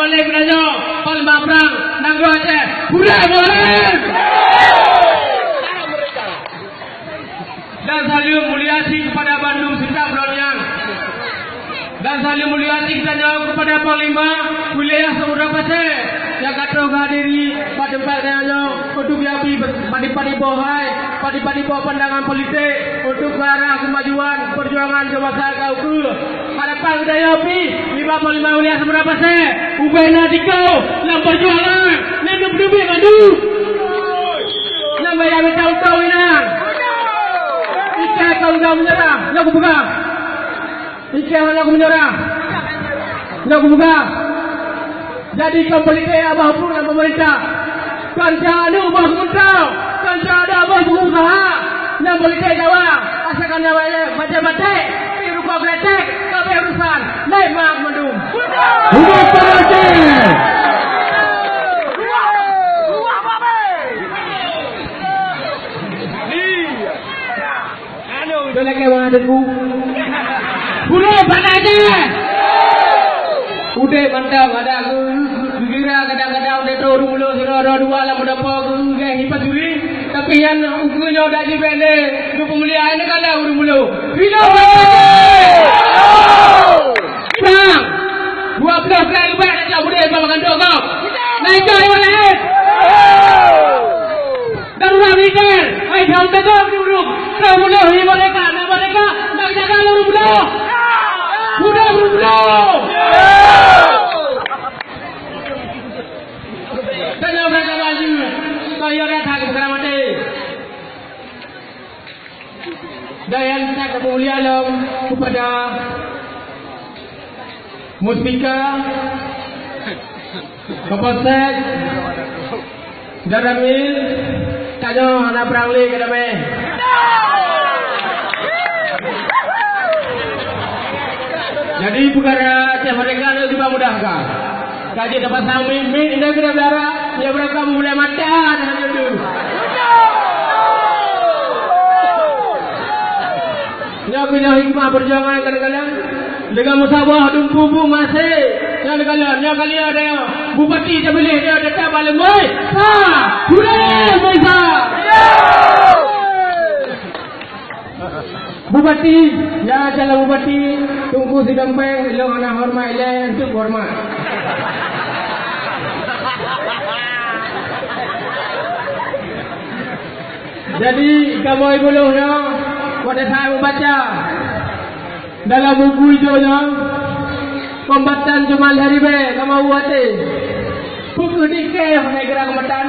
oleh Brajo, Palembang Perang, Nangro Aceh, Budaya boleh. Dan saling muliasi kepada Bandung Sikap Bronyang. Dan saling muliasi kita jawab kepada Panglima wilayah Samudra Pasir yang kata hadiri pada tempat untuk yapi padi-padi bohai, padi-padi bawa pandangan politik untuk ke arah kemajuan perjuangan ke masyarakat ukur. Harapan kita yapi 55 wilayah Samudra Pasir, ubahlah dikau dalam perjuangan yang berdua Bandung. Nama yang tahu-tahu ini. Ika kau dah menyerah, nak buka. Ika nak menyerah, nak buka. Jadi politik abah pun dan pemerintah. Kanca ada abah pemerintah, kanca ada abah pengusaha. Dan politik Jawa, asalkan namanya baca-baca, rupa kretek, tapi urusan naik mak Bandung. Hidup politik. Boleh ke mana tu? Boleh mana aja? Udah mantap ada aku kira kadang-kadang dia tahu dulu sudah dua lah mendapat aku hipas juri tapi yang ukurannya dah jadi pendek tu pemulihan ni kalau dulu hidup bang 12 kali lebih dah boleh makan dua kau naik ke yang lain darurat militer ai jauh dah dulu kau boleh mereka nak jaga dulu sudah belum tanya mereka baju kaya datang ke mati dan saya kemuliaan kepada Muspika Kapolsek Daramil tanya anak perangli ke damai jadi perkara tiap mereka ada juga mudahkan. Kaji dapat memimpin indah kena biara, ya mereka mulai makan dengan jodoh. Ya punya hikmah perjuangan kadang-kadang dengan musabah dumpu masih. Kadang-kadang ya kali ada yang bupati dia boleh dia dekat balik boy. Boleh bisa. Bupati, ya calon bupati, tunggu si Dempeng, lo anak hormat ile untuk hormat. Jadi kamu ibu lo, pada saya membaca dalam buku itu kombatan Jamal Haribe, kamu buatnya buku dikeh negara kombatan.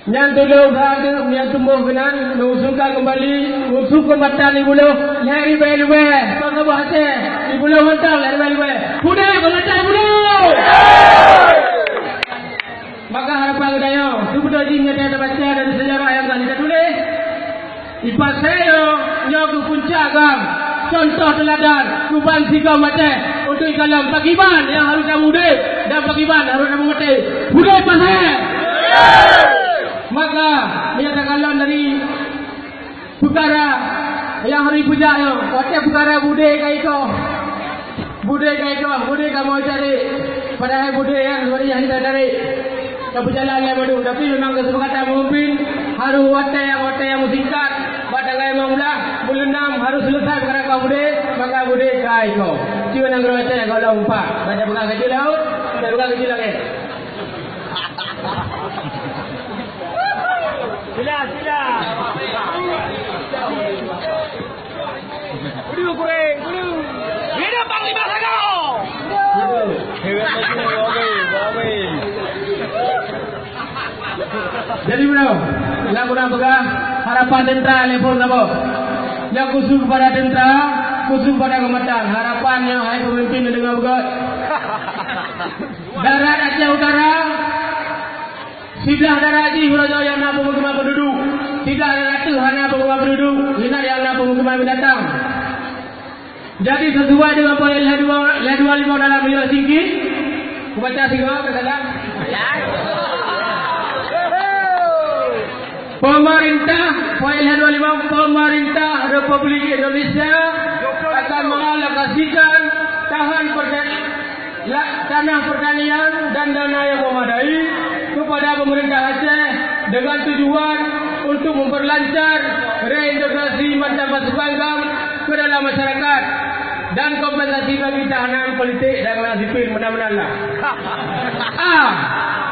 Yang dulu berada, yang tumbuh benar, mengusulkan kembali usul kombatan ibu lo, lari belu-belu, kau tak bahasa, ibu lo mentang lari belu-belu, budak kombatan ibu lo. Maka harapan saya, sebenarnya ini ada baca dari sejarah yang telah kita tulis. Ipas saya, yang ke puncak gam, contoh teladan, kuban tiga macam untuk ikalam pagiban yang harus kamu mudik dan pagiban harus kamu mati. Budak ipas saya. Maka menyatakanlah dari perkara yang hari puja yo, wajib perkara budaya kaito kamu cari pada budaya yang hari kita cari. Kita berjalan yang madu, tapi memang kesepakatan memimpin harus wate yang musingkat, pada gaya mula bulan 6 harus selesai perkara kau budaya, maka budaya kaito. Cuma nak gerak cari kalau umpat, baca bukan kecil laut, baca bukan kecil lagi. Sila. Bulu kurang, bulu. Hidup Panglima Sagau. Jadi bro, yang kurang pegang harapan tentera telepon apa? Yang khusus kepada tentera, khusus pada kombatan. Harapannya hai pemimpin dengan begot. Darat Aceh Utara. Tidak ada raji Hurajo yang nak pemukiman penduduk. Tidak ada ratu hanya pemukiman penduduk. Tidak yang nak pemukiman binatang. Jadi sesuai dengan poin L25 dalam Rio Singki. Kubaca singa berkata. Pemerintah poin L25 pemerintah Republik Indonesia akan mengalokasikan tahan tanah pertanian dan dana yang memadai kepada pemerintah Aceh dengan tujuan untuk memperlancar reintegrasi mantan pasukan ke dalam masyarakat dan kompensasi bagi tahanan politik dan sipil menang-menang lah.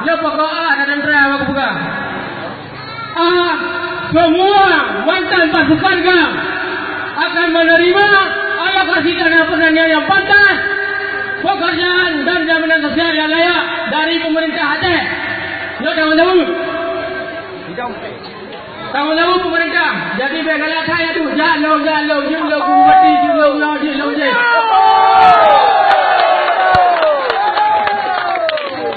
Ya pokok dan terakhir aku pegang. Semua mantan pasukan akan menerima alokasi dana pertanian yang pantas, pekerjaan dan jaminan sosial yang layak dari pemerintah Aceh. Ya tahu-tahu. Tahu-tahu pemerintah. Jadi bagaimana saya tu jalur kubati jalur.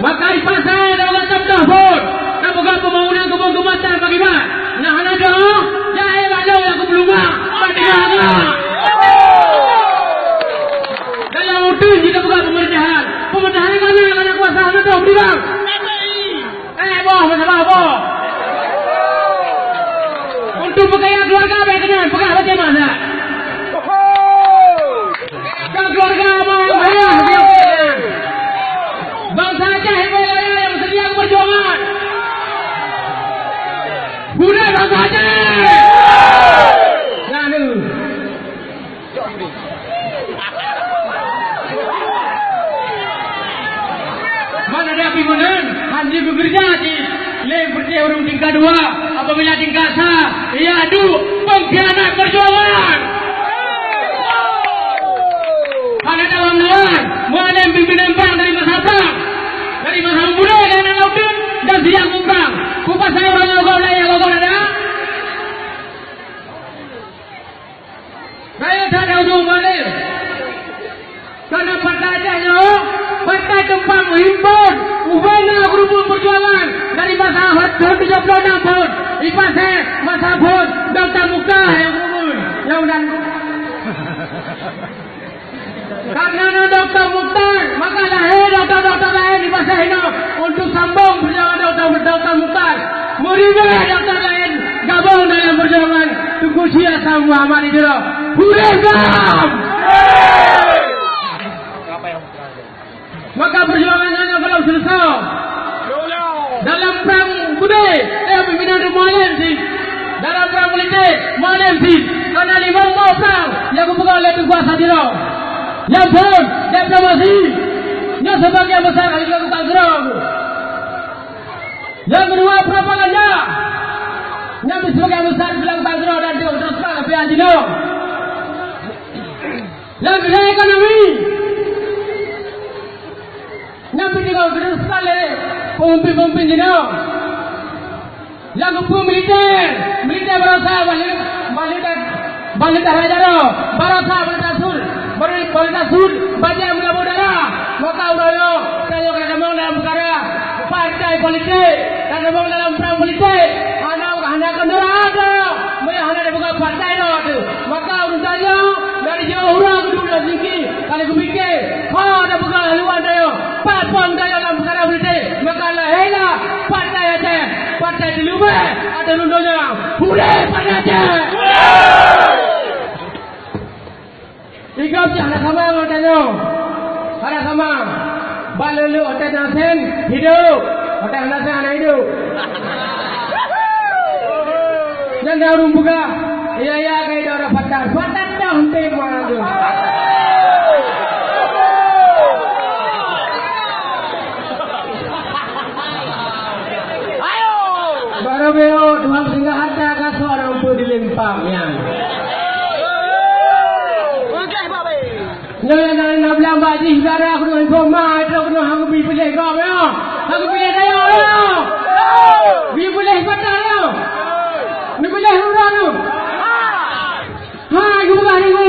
Maka di pasal dalam tahun apakah pembangunan kebun-kebunan bagaimana? Nah ada jahil ada yang kebelumah bagaimana? Dalam udin kita bukan pemerintahan mana kuasa ada tu berilang. Macam apa? Untuk pegawai keluarga bagaimana? Pegawai macam mana? Keluarga apa? Bangsa Aceh yang sedia perjuangan. Budaya bangsa Aceh. Nganu. Mana ada pimpinan? Handi bekerja di seperti orang tingkat 2. Apabila tingkat 1, ia adu pengkhianat perjuangan. Ada dalam lawan, mualim pimpinan bang dari masa bang, dari masa muda dan laudin dan siang kumpang. Kupas saya kau ada. Saya tak ada ujung balik. Karena partai tempat menghimpun ubahnya grup perjuangan dari masa tahun 36 tahun. Ipase masa pun Dr. Mukhtar yang umur yang dan karena Dr. Mukhtar maka lahir dokter lain di masa ini untuk sambung perjuangan Dr. Mukhtar. Muridnya dokter lain gabung dalam perjuangan Tunku Sia Sam Muhammad itu. Hurrah! Maka perjuangannya belum selesai. Dalam perang budaya, pimpinan Mualim sih. Dalam perang politik, Mualim sih. Karena 5 perang yang dipegang oleh kuasa dia. Yang pun diplomasi, yang sebagian besar dilakukan serang. Yang kedua propaganda, yang sebagian besar dilakukan serang dan diteruskan ke pihak dia. Yang ketiga ekonomi. Nampi juga terus sekali pemimpin dino. Yang kedua militer berusaha balik darah, berusaha balik sur, baca mula darah. Maka udah saya kadang dalam perkara partai politik, kadang dalam perang politik, anak kendaraan ada, mereka ada bukan partai tu. Maka urusannya dari jauh orang dulu tinggi, kalau kupikir, ada bukan haluan dia. Pun dalam perkara politik, maka lahirlah partai Aceh, partai di luar ada rundonya, boleh partai Aceh. Ikut ada sama katanya, ada sama. Balulu ada nasen hidup, ada nasen anak hidup. Jangan orang buka, iya kayak orang patah dah henti mana tu. Baru beo Tuhan sehingga ada kasih orang pun dilempangnya. Jangan nak bilang baji saudara aku nak informat, aku nak aku pilih kau ya. Aku pilih saya ya. Pilih patah ya. Ni pilih orang tu. Ha, aku bukan aku.